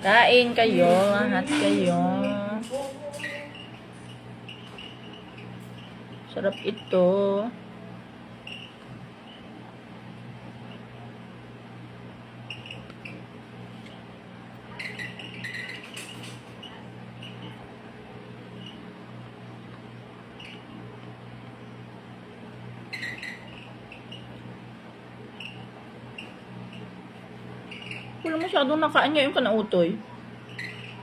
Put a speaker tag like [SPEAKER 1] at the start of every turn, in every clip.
[SPEAKER 1] Kain kayo, lahat kayo. Sarap ito. Wala masyadong nakain ngayon ka na utoy.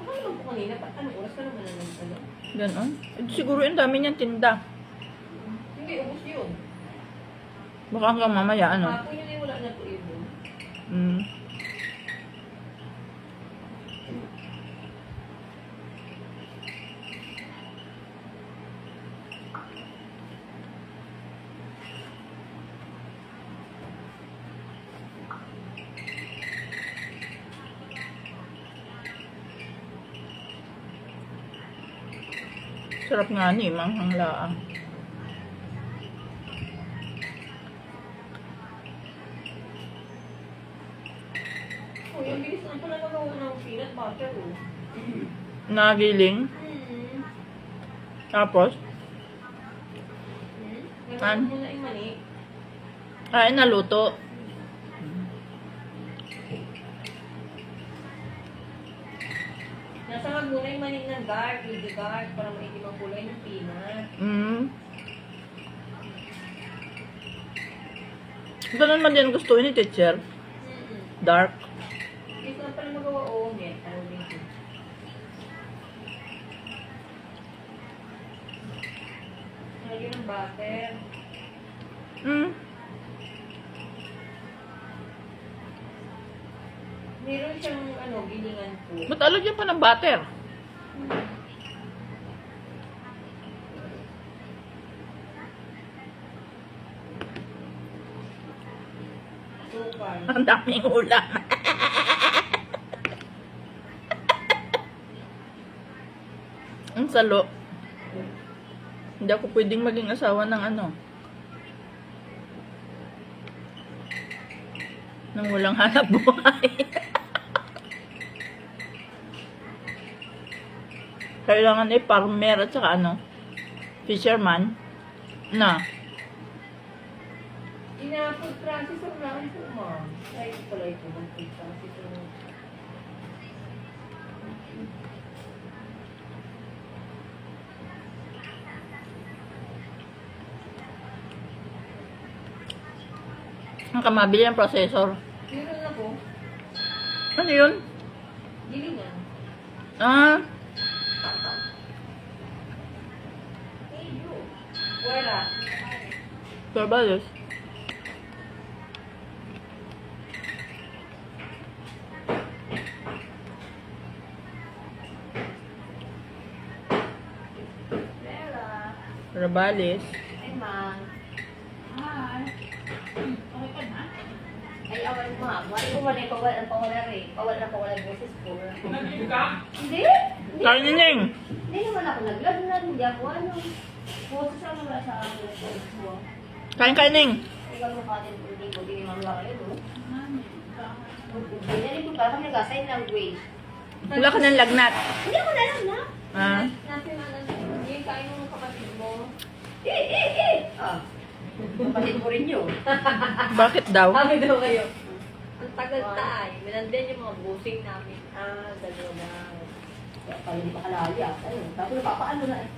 [SPEAKER 2] Ako naman po kanina, anong oras ka naman na ano?
[SPEAKER 1] Ganon. Siguro yung dami niyang tinda.
[SPEAKER 2] Hindi, ubos yun.
[SPEAKER 1] Baka hanggang mamaya, ano?
[SPEAKER 2] Hapon yun ay wala na po yun.
[SPEAKER 1] Mm. Sarap nga ni, manghang laang.
[SPEAKER 2] Oh, yung bilis na pala magawa ng peanut butter, oh.
[SPEAKER 1] Nagiling. Tapos,
[SPEAKER 2] Gagawin mo na yung mani.
[SPEAKER 1] kain na luto.
[SPEAKER 2] Nasangag muna yung mani ng dark, with the dark, para maitim ang kulay ng peanut.
[SPEAKER 1] Mm. Ganun man din gusto ni teacher. Dark.
[SPEAKER 2] Bilis na pala magawa, oh. Net, ano din ito. Lagyan ng butter.
[SPEAKER 1] Mm.
[SPEAKER 2] Meron siyang, ano, gilingan po.
[SPEAKER 1] Ba't alagyan pa ng butter?
[SPEAKER 2] Sukal.
[SPEAKER 1] Ang daming ulam. Ang salo. Hindi ako pwedeng maging asawa ng ano. Nang walang hanap buhay. Kailangan farmer at saka ano, fisherman na.
[SPEAKER 2] Ina-food processor lang po, ma'am. Ay, pala ito, mag-food processor.
[SPEAKER 1] Ang kamabili ang processor.
[SPEAKER 2] Meron na po.
[SPEAKER 1] Ano yun?
[SPEAKER 2] Gilingan.
[SPEAKER 1] Ah,
[SPEAKER 2] Wala.
[SPEAKER 1] Barbados.
[SPEAKER 2] Bella.
[SPEAKER 1] Barbados.
[SPEAKER 2] Ay, ma'am. Hi. Okay ka na? Ay, awan mo ha. Wala ko wala pawala ang pawala eh. Pawala na pawala ang boses ko.
[SPEAKER 3] Naging ka?
[SPEAKER 2] Hindi.
[SPEAKER 1] Kaya nining.
[SPEAKER 2] Hindi naman ako naglag. Hindi ako ano. Boses lang wala sa akin.
[SPEAKER 1] Kain ning.
[SPEAKER 2] Ikaw mo ka din. Hindi ko. Hindi naman wala kayo. Hindi ko parang nag-assign language.
[SPEAKER 1] Wala ka ng lagnat.
[SPEAKER 2] Hindi ako na lang na.
[SPEAKER 1] Ah,
[SPEAKER 2] Natin na yung kain mo ng kapatid mo. Ah. Kapatid mo rin yun.
[SPEAKER 1] bakit daw?
[SPEAKER 2] Sabi daw kayo. Ang tagal tayo. Minandiyan yung mga busing namin. Ah, gano'n na. Kaya pala hindi makalaya. Ayun. Tapos napapaano na eh.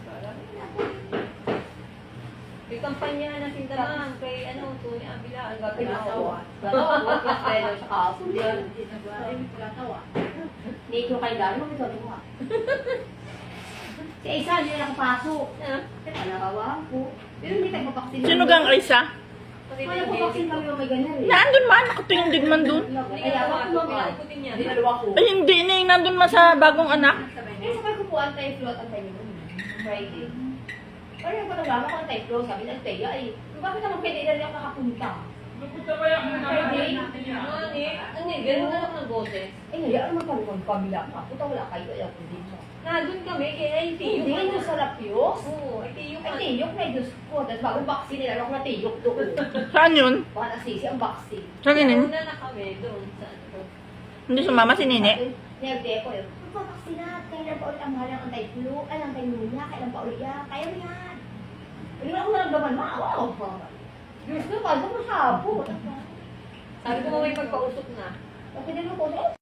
[SPEAKER 2] Yung kampanya na sindahan kay ano, Tony Abila, ang gagawin na tawa. Gano'n, yung fellow sa kaso. Hindi ko tawa. Hindi ko kayo gano'n, mag-ito mo ha. Si Isa, hindi na nakapasok. Kaya nakawang po. Pero hindi tayo mapaksin.
[SPEAKER 1] Sino gang Isa?
[SPEAKER 2] Wala po vaksin kami may ganyan eh.
[SPEAKER 1] Nandun man, nakatingin man dun.
[SPEAKER 2] Kaya ako ikutin niya. Dinalawa ko.
[SPEAKER 1] Ay, hindi ni nandun man sa bagong anak.
[SPEAKER 2] Eh, sabay ko po anti-flow at anti-flow. Friday. Parang pa nagama ko anti-flow. Sabi ng Teya eh. Bakit naman pwede na rin ako nakapunta?
[SPEAKER 3] Napunta ba yung
[SPEAKER 2] Friday?
[SPEAKER 3] natin yan?
[SPEAKER 2] Ano eh, gano'n na lang ng boses. Eh, hindi ako magkaroon ng pamilya ka. Puta wala kayo. Ayaw ko dito. Nandun kami, kaya ay tiyok. Hindi, yung sa Lapios. Oo, ay tiyok. Ay tiyok na Diyos ko. Tapos bago vaccine nila, ako na tiyok doon.
[SPEAKER 1] Saan yun?
[SPEAKER 2] Baka nasisi ang vaccine.
[SPEAKER 1] Saan yun?
[SPEAKER 2] Una na kami doon sa ano.
[SPEAKER 1] Hindi sumama si Nene.
[SPEAKER 2] Nerte ko yun. Magpapaksinat. Kailan pa ulit ang mahal ng anti-flu? Ay, ang anti-pneumonia. Kailan pa ulit yan? Kaya mo yan. Hindi na ako naramdaman ma. Wow. Diyos ko, bago masabo.
[SPEAKER 4] Sabi ko may magpausok na.
[SPEAKER 2] Kasi din mo ko,